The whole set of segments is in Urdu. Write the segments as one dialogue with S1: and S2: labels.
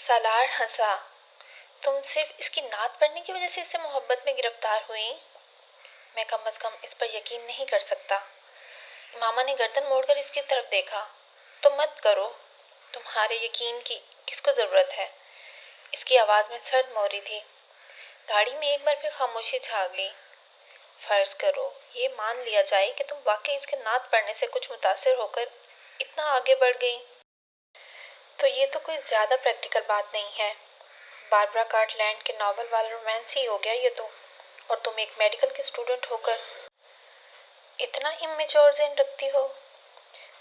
S1: سالار ہنسا۔ تم صرف اس کی نعت پڑھنے کی وجہ سے اس سے محبت میں گرفتار ہوئیں؟ میں کم از کم اس پر یقین نہیں کر سکتا۔ امامہ نے گردن موڑ کر اس کی طرف دیکھا۔ تم مت کرو، تمہارے یقین کی کس کو ضرورت ہے؟ اس کی آواز میں سرد موری تھی۔ گاڑی میں ایک بار پھر خاموشی چھا گئی۔ فرض کرو یہ مان لیا جائے کہ تم واقعی اس کے نعت پڑھنے سے کچھ متاثر ہو کر اتنا آگے بڑھ گئی، تو یہ تو کوئی زیادہ پریکٹیکل بات نہیں ہے۔ باربرا کارٹ لینڈ کے ناول والا رومانس ہی ہو گیا یہ تو، اور تم ایک میڈیکل کی اسٹوڈنٹ ہو کر اتنا امیچور ذہن رکھتی ہو۔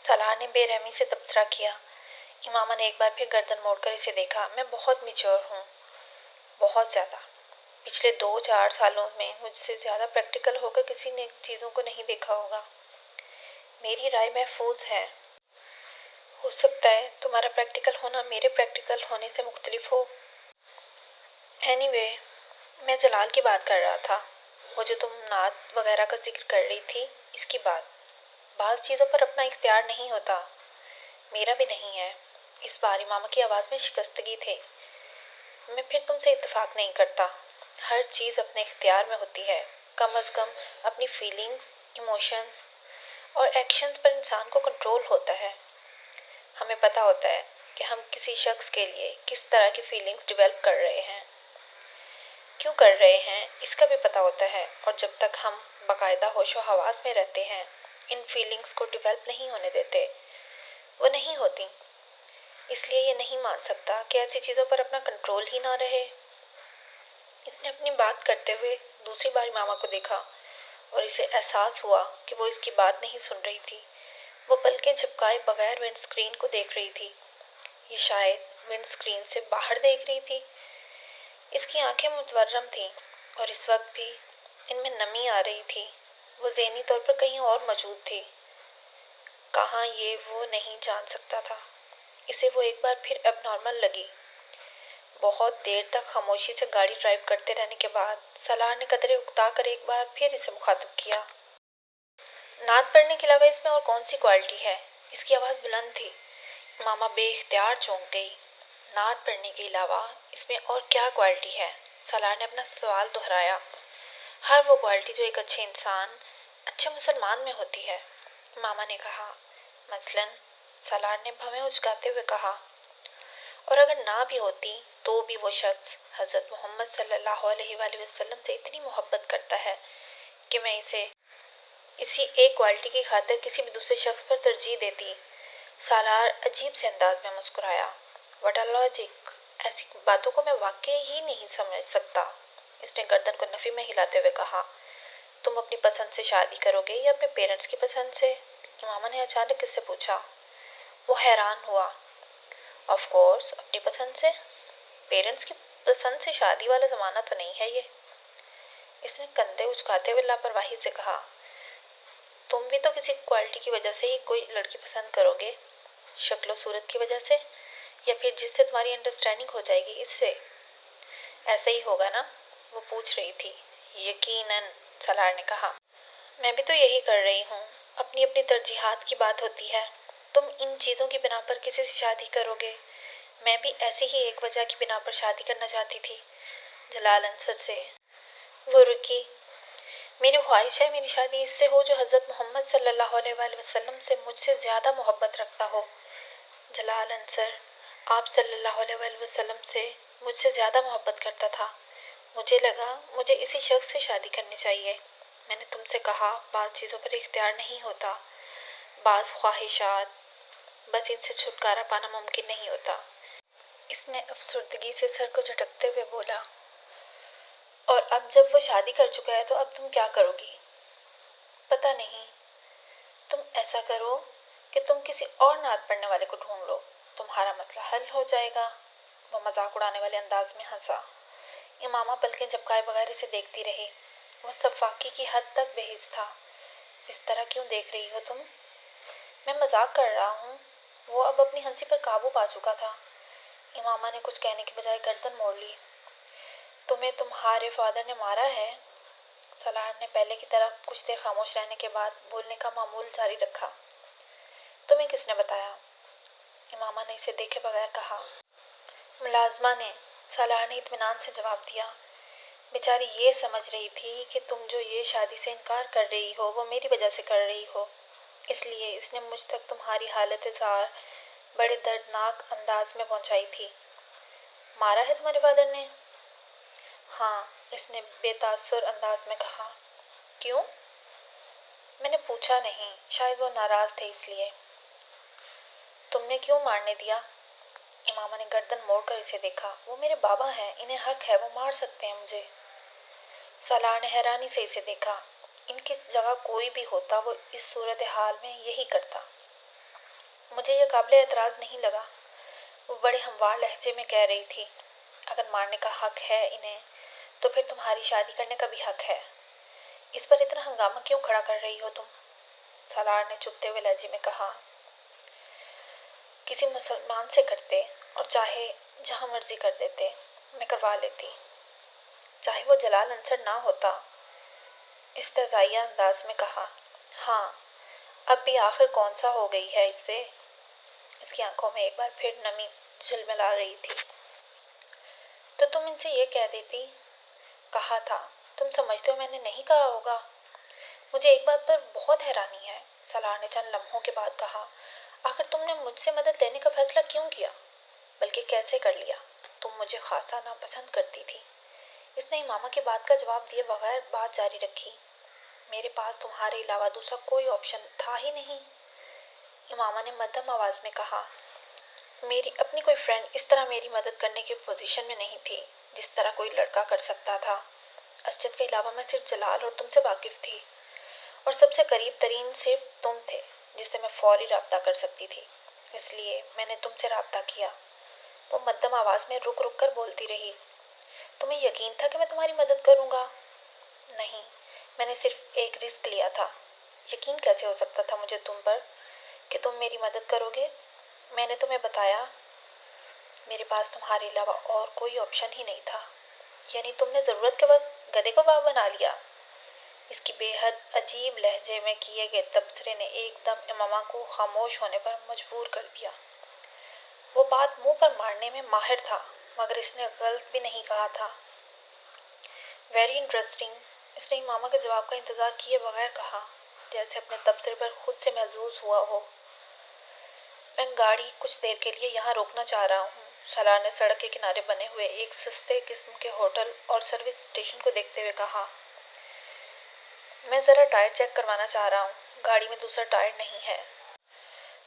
S1: سالار نے بے رحمی سے تبصرہ کیا۔ امامہ نے ایک بار پھر گردن موڑ کر اسے دیکھا۔ میں بہت میچور ہوں، بہت زیادہ۔ پچھلے 2-4 سالوں میں مجھ سے زیادہ پریکٹیکل ہو کر کسی نے چیزوں کو نہیں دیکھا ہوگا۔ میری رائے محفوظ ہے۔ ہو سکتا ہے تمہارا پریکٹیکل ہونا میرے پریکٹیکل ہونے سے مختلف ہو۔ اینی وے، میں جلال کی بات کر رہا تھا، وہ جو تم نعت وغیرہ کا ذکر کر رہی تھی، اس کی بات۔ بعض چیزوں پر اپنا اختیار نہیں ہوتا، میرا بھی نہیں ہے۔ اس بار امامہ کی آواز میں شکستگی تھی۔ میں پھر تم سے اتفاق نہیں کرتا۔ ہر چیز اپنے اختیار میں ہوتی ہے، کم از کم اپنی فیلنگز، ایموشنز اور ایکشنز پر انسان کو کنٹرول ہوتا ہے۔ ہمیں پتہ ہوتا ہے کہ ہم کسی شخص کے لیے کس طرح کی فیلنگز ڈیولپ کر رہے ہیں، کیوں کر رہے ہیں، اس کا بھی پتہ ہوتا ہے، اور جب تک ہم باقاعدہ ہوش و حواس میں رہتے ہیں ان فیلنگز کو ڈیولپ نہیں ہونے دیتے، وہ نہیں ہوتی۔ اس لیے یہ نہیں مان سکتا کہ ایسی چیزوں پر اپنا کنٹرول ہی نہ رہے۔ اس نے اپنی بات کرتے ہوئے دوسری بار امامہ کو دیکھا اور اسے احساس ہوا کہ وہ اس کی بات نہیں سن رہی تھی۔ وہ پلکیں جھپکائے بغیر ونڈ اسکرین کو دیکھ رہی تھی۔ یہ شاید ونڈ اسکرین سے باہر دیکھ رہی تھی۔ اس کی آنکھیں متورم تھیں اور اس وقت بھی ان میں نمی آ رہی تھی۔ وہ ذہنی طور پر کہیں اور موجود تھی۔ کہاں یہ وہ نہیں جان سکتا تھا۔ اسے وہ ایک بار پھر اب نارمل لگی۔ بہت دیر تک خاموشی سے گاڑی ڈرائیو کرتے رہنے کے بعد سالار نے قدرے اکتا کر ایک بار پھر اسے مخاطب کیا۔ نعت پڑھنے کے علاوہ اس میں اور کون سی کوالٹی ہے؟ اس کی آواز بلند تھی۔ امامہ بے اختیار چونک گئی۔ نعت پڑھنے کے علاوہ اس میں اور کیا کوالٹی ہے؟ سالار نے اپنا سوال دہرایا۔ ہر وہ کوالٹی جو ایک اچھے انسان، اچھے مسلمان میں ہوتی ہے، امامہ نے کہا۔ مثلاً، سالار نے بھویں اچکاتے ہوئے کہا، اور اگر نہ بھی ہوتی تو بھی وہ شخص حضرت محمد صلی اللہ علیہ وآلہ وسلم سے اتنی محبت کرتا ہے کہ میں اسے اسی ایک کوالٹی کی خاطر کسی بھی دوسرے شخص پر ترجیح دیتی۔ سالار عجیب سے انداز میں مسکرایا۔ What a logic! ایسی باتوں کو میں واقعی ہی نہیں سمجھ سکتا۔ اس نے گردن کو نفی میں ہلاتے ہوئے کہا۔ تم اپنی پسند سے شادی کرو گے یا اپنے پیرنٹس کی پسند سے؟ امامہ نے اچانک اس سے پوچھا۔ وہ حیران ہوا۔ آف کورس اپنی پسند سے۔ پیرنٹس کی پسند سے شادی والا زمانہ تو نہیں ہے یہ۔ اس نے کندھے اچکاتے ہوئے لاپرواہی سے کہا۔ تم بھی تو کسی کوالٹی کی وجہ سے ہی کوئی لڑکی پسند کرو گے، شکل و صورت کی وجہ سے، یا پھر جس سے تمہاری انڈرسٹینڈنگ ہو جائے گی اس سے؟ ایسا ہی ہوگا نا؟ وہ پوچھ رہی تھی۔ یقیناً، سالار نے کہا۔ میں بھی تو یہی کر رہی ہوں۔ اپنی اپنی ترجیحات کی بات ہوتی ہے۔ تم ان چیزوں کی بنا پر کسی سے شادی کرو گے، میں بھی ایسی ہی ایک وجہ کی بنا پر شادی کرنا چاہتی تھی، جلال انصر سے۔ وہ رکی۔ میری خواہش ہے میری شادی اس سے ہو جو حضرت محمد صلی اللہ علیہ وآلہ وسلم سے مجھ سے زیادہ محبت رکھتا ہو۔ جلال انصر، آپ صلی اللہ علیہ وآلہ وسلم سے مجھ سے زیادہ محبت کرتا تھا۔ مجھے لگا مجھے اسی شخص سے شادی کرنی چاہیے۔ میں نے تم سے کہا بعض چیزوں پر اختیار نہیں ہوتا، بعض خواہشات، بس ان سے چھٹکارا پانا ممکن نہیں ہوتا۔ اس نے افسردگی سے سر کو جھٹکتے ہوئے بولا۔ اور اب جب وہ شادی کر چکا ہے تو اب تم کیا کرو گی؟ پتہ نہیں۔ تم ایسا کرو کہ تم کسی اور نعت پڑھنے والے کو ڈھونڈ لو، تمہارا مسئلہ حل ہو جائے گا۔ وہ مذاق اڑانے والے انداز میں ہنسا۔ امامہ پلکیں جھپکائے بغیر اسے دیکھتی رہی۔ وہ سفاکی کی حد تک بے حس تھا۔ اس طرح کیوں دیکھ رہی ہو تم؟ میں مذاق کر رہا ہوں۔ وہ اب اپنی ہنسی پر قابو پا چکا تھا۔ امامہ نے کچھ کہنے کے بجائے گردن موڑ لی۔ تمہیں تمہارے فادر نے مارا ہے؟ سالار نے پہلے کی طرح کچھ دیر خاموش رہنے کے بعد بولنے کا معمول جاری رکھا۔ تمہیں کس نے بتایا؟ امامہ نے اسے دیکھے بغیر کہا۔ ملازمہ نے سالار نے اطمینان سے جواب دیا۔ بیچاری یہ سمجھ رہی تھی کہ تم جو یہ شادی سے انکار کر رہی ہو وہ میری وجہ سے کر رہی ہو، اس لیے اس نے مجھ تک تمہاری حالت ظاہر بڑے دردناک انداز میں پہنچائی تھی۔ مارا ہے تمہارے فادر نے؟ ہاں، اس نے بے تاثر انداز میں کہا۔ کیوں؟ میں نے پوچھا نہیں، شاید وہ ناراض تھے اس لیے۔ تم نے کیوں مارنے دیا؟ امامہ نے گردن موڑ کر اسے دیکھا۔ وہ میرے بابا ہیں، انہیں حق ہے، وہ مار سکتے ہیں مجھے۔ سالار نے حیرانی سے اسے دیکھا۔ ان کی جگہ کوئی بھی ہوتا وہ اس صورتحال میں یہی کرتا۔ مجھے یہ قابل اعتراض نہیں لگا۔ وہ بڑے ہموار لہجے میں کہہ رہی تھی، اگر مارنے کا حق ہے انہیں تو پھر تمہاری شادی کرنے کا بھی حق ہے۔ اس پر اتنا ہنگامہ کیوں کھڑا کر رہی ہو تم؟ سالار نے چپتے ہوئے لہجے میں کہا۔ کسی مسلمان سے کرتے اور چاہے جہاں مرضی کر دیتے، میں کروا لیتی، چاہے وہ جلال انصر نہ ہوتا، استہزائیہ انداز میں کہا۔ ہاں، اب بھی آخر کون سا ہو گئی ہے اس سے؟ اس کی آنکھوں میں ایک بار پھر نمی جھلملا رہی تھی۔ تو تم ان سے یہ کہہ دیتی۔ کہا تھا، تم سمجھتے ہو میں نے نہیں کہا ہوگا؟ مجھے ایک بات پر بہت حیرانی ہے، سالار نے چند لمحوں کے بعد کہا۔ آخر تم نے مجھ سے مدد لینے کا فیصلہ کیوں کیا؟ بلکہ کیسے کر لیا؟ تم مجھے خاصا ناپسند کرتی تھی۔ اس نے امامہ کی بات کا جواب دیے بغیر بات جاری رکھی۔ میرے پاس تمہارے علاوہ دوسرا کوئی آپشن تھا ہی نہیں، امامہ نے مدھم آواز میں کہا۔ میری اپنی کوئی فرینڈ اس طرح میری مدد کرنے کی پوزیشن میں نہیں تھی جس طرح کوئی لڑکا کر سکتا تھا۔ اسجد کے علاوہ میں صرف جلال اور تم سے واقف تھی، اور سب سے قریب ترین صرف تم تھے جس سے میں فوری رابطہ کر سکتی تھی، اس لیے میں نے تم سے رابطہ کیا۔ وہ مدھم آواز میں رک رک کر بولتی رہی۔ تمہیں یقین تھا کہ میں تمہاری مدد کروں گا؟ نہیں، میں نے صرف ایک رسک لیا تھا۔ یقین کیسے ہو سکتا تھا مجھے تم پر کہ تم میری مدد کرو گے؟ میں نے تمہیں بتایا، میرے پاس تمہارے علاوہ اور کوئی آپشن ہی نہیں تھا۔ یعنی تم نے ضرورت کے وقت گدھے کو باپ بنا لیا؟ اس کی بے حد عجیب لہجے میں کیے گئے تبصرے نے ایک دم امامہ کو خاموش ہونے پر مجبور کر دیا۔ وہ بات منہ پر مارنے میں ماہر تھا، مگر اس نے غلط بھی نہیں کہا تھا۔ ویری انٹرسٹنگ، اس نے امامہ کے جواب کا انتظار کیے بغیر کہا، جیسے اپنے تبصرے پر خود سے محظوظ ہوا ہو۔ میں گاڑی کچھ دیر کے لیے یہاں روکنا چاہ رہا ہوں، سالار نے سڑک کے کنارے بنے ہوئے ایک سستے قسم کے ہوٹل اور سروس اسٹیشن کو دیکھتے ہوئے کہا۔ میں ذرا ٹائر چیک کروانا چاہ رہا ہوں، گاڑی میں دوسرا ٹائر نہیں ہے۔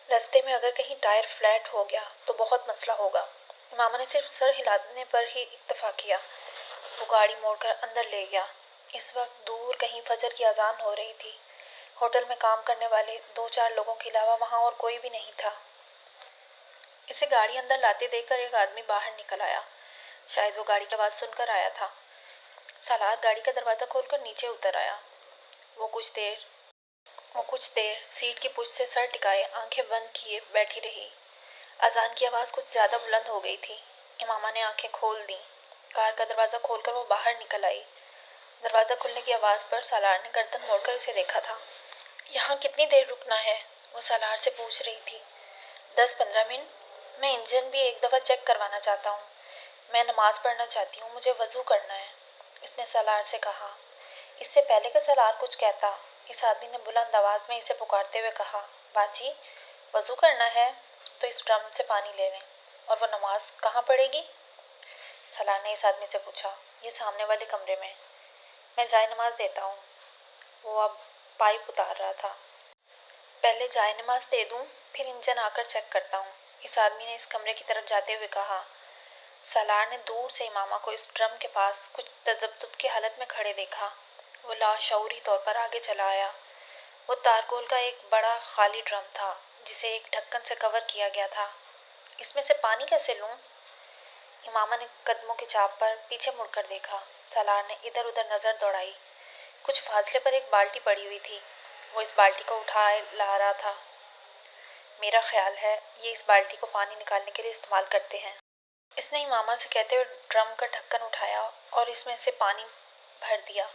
S1: راستے میں اگر کہیں ٹائر فلیٹ ہو گیا تو بہت مسئلہ ہوگا۔ امامہ نے صرف سر ہلانے پر ہی اکتفا کیا۔ وہ گاڑی موڑ کر اندر لے گیا۔ اس وقت دور کہیں فجر کی اذان ہو رہی تھی۔ ہوٹل میں کام کرنے والے 2-4 لوگوں کے علاوہ وہاں اور کوئی بھی نہیں تھا۔ اسے گاڑی اندر لاتے دیکھ کر ایک آدمی باہر نکل آیا۔ شاید وہ گاڑی کی آواز سن کر آیا تھا۔ سالار گاڑی کا دروازہ کھول کر نیچے اتر آیا۔ وہ کچھ دیر سیٹ کی پشت سے سر ٹکائے آنکھیں بند کیے بیٹھی رہی۔ اذان کی آواز کچھ زیادہ بلند ہو گئی تھی۔ امامہ نے آنکھیں کھول دیں۔ کار کا دروازہ کھول کر وہ باہر نکل آئی۔ دروازہ کھلنے کی آواز پر سالار نے گردن موڑ کر اسے دیکھا تھا۔ یہاں کتنی دیر رکنا ہے؟ وہ سالار سے پوچھ رہی تھی۔ 10-15 منٹ۔ میں انجن بھی ایک دفعہ چیک کروانا چاہتا ہوں۔ میں نماز پڑھنا چاہتی ہوں، مجھے وضو کرنا ہے، اس نے سالار سے کہا۔ اس سے پہلے کہ سالار کچھ کہتا، اس آدمی نے بلند آواز میں اسے پکارتے ہوئے کہا، باجی، وضو کرنا ہے تو اس ڈرم سے پانی لے لیں۔ اور وہ نماز کہاں پڑھے گی؟ سالار نے اس آدمی سے پوچھا۔ یہ سامنے والے کمرے میں۔ میں جائے نماز دیتا ہوں۔ وہ اب پائپ اتار رہا تھا۔ پہلے جائے نماز دے دوں، پھر انجن آ کر چیک کرتا ہوں، اس آدمی نے اس کمرے کی طرف جاتے ہوئے کہا۔ سالار نے دور سے امامہ کو اس ڈرم کے پاس کچھ تذبذب کی حالت میں کھڑے دیکھا۔ وہ لاشعوری طور پر آگے چلا آیا۔ وہ تارکول کا ایک بڑا خالی ڈرم تھا جسے ایک ڈھکن سے کور کیا گیا تھا۔ اس میں سے پانی کیسے لوں؟ امامہ نے قدموں کی چاپ پر پیچھے مڑ کر دیکھا۔ سالار نے ادھر ادھر نظر دوڑائی۔ کچھ فاصلے پر ایک بالٹی پڑی ہوئی تھی، وہ اس بالٹی کو اٹھائے لا رہا تھا۔ میرا خیال ہے یہ اس بالٹی کو پانی نکالنے کے لیے استعمال کرتے ہیں، اس نے امامہ سے کہتے ہوئے ڈرم کا ڈھکن اٹھایا اور اس میں سے پانی بھر دیا۔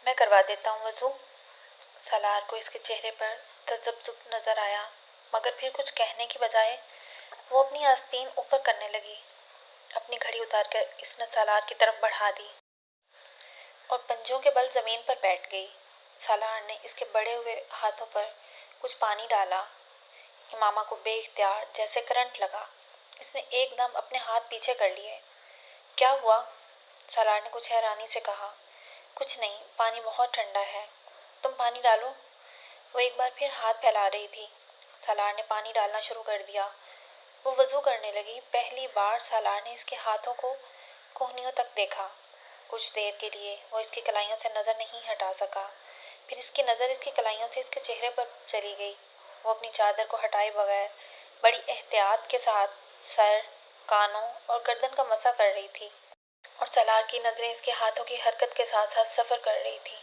S1: میں کروا دیتا ہوں وضو۔ سالار کو اس کے چہرے پر تذبذب نظر آیا، مگر پھر کچھ کہنے کی بجائے وہ اپنی آستین اوپر کرنے لگی، اپنی گھڑی اتار کر اس نے سالار کی طرف بڑھا دی اور پنجوں کے بل زمین پر بیٹھ گئی۔ سالار نے اس کے بڑے ہوئے ہاتھوں پر کچھ پانی ڈالا۔ امامہ کو بے اختیار جیسے کرنٹ لگا۔ اس نے ایک دم اپنے ہاتھ پیچھے کر لیے۔ کیا ہوا؟ سالار نے کچھ حیرانی سے کہا۔ کچھ نہیں، پانی بہت ٹھنڈا ہے، تم پانی ڈالو۔ وہ ایک بار پھر ہاتھ پھیلا رہی تھی۔ سالار نے پانی ڈالنا شروع کر دیا۔ وہ وضو کرنے لگی۔ پہلی بار سالار نے اس کے ہاتھوں کو کوہنیوں تک دیکھا۔ کچھ دیر کے لیے وہ اس کی کلائیوں سے نظر نہیں ہٹا سکا۔ پھر اس کی نظر اس کی کلائیوں سے اس کے چہرے پر چلی گئی۔ وہ اپنی چادر کو ہٹائے بغیر بڑی احتیاط کے ساتھ سر، کانوں اور گردن کا مسح کر رہی تھی، اور سالار کی نظریں اس کے ہاتھوں کی حرکت کے ساتھ ساتھ سفر کر رہی تھی۔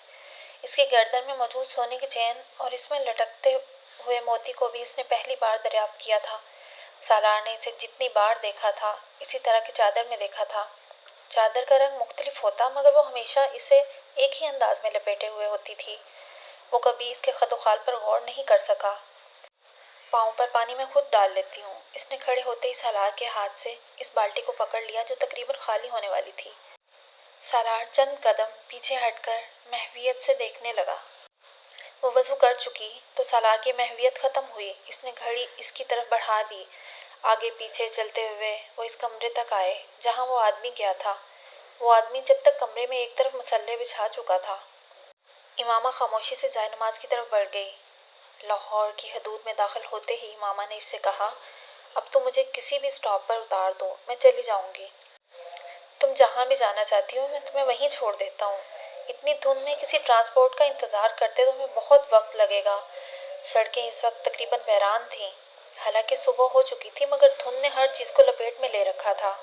S1: اس کی گردن میں موجود سونے کے چین اور اس میں لٹکتے ہوئے موتی کو بھی اس نے پہلی بار دریافت کیا تھا۔ سالار نے اسے جتنی بار دیکھا تھا اسی طرح کی چادر میں دیکھا تھا۔ چادر کا رنگ مختلف ہوتا مگر وہ ہمیشہ اسے ایک ہی انداز میں لپیٹے ہوئے ہوتی تھی۔ وہ کبھی اس کے خد و خال پر غور نہیں کر سکا۔ پاؤں پر پانی میں خود ڈال لیتی ہوں۔ اس نے کھڑے ہوتے ہی سالار کے ہاتھ سے اس بالٹی کو پکڑ لیا جو تقریباً خالی ہونے والی تھی۔ سالار چند قدم پیچھے ہٹ کر محویت سے دیکھنے لگا۔ وہ وضو کر چکی تو سالار کی محویت ختم ہوئی۔ اس نے گھڑی اس کی طرف بڑھا دی۔ آگے پیچھے چلتے ہوئے وہ اس کمرے تک آئے جہاں وہ آدمی گیا تھا۔ وہ آدمی جب تک کمرے میں ایک طرف مصلے بچھا چکا تھا۔ امامہ خاموشی سے جائے نماز کی طرف بڑھ گئی۔ لاہور کی حدود میں داخل ہوتے ہی امامہ نے اس سے کہا، اب تو مجھے کسی بھی اسٹاپ پر اتار دو، میں چلی جاؤں گی۔ تم جہاں بھی جانا چاہتی ہو میں تمہیں وہیں چھوڑ دیتا ہوں۔ اتنی دھند میں کسی ٹرانسپورٹ کا انتظار کرتے تو ہمیں بہت وقت لگے گا۔ سڑکیں اس وقت تقریباً ویران تھیں۔ حالانکہ صبح ہو چکی تھی مگر دھند نے ہر چیز کو لپیٹ میں لے رکھا تھا۔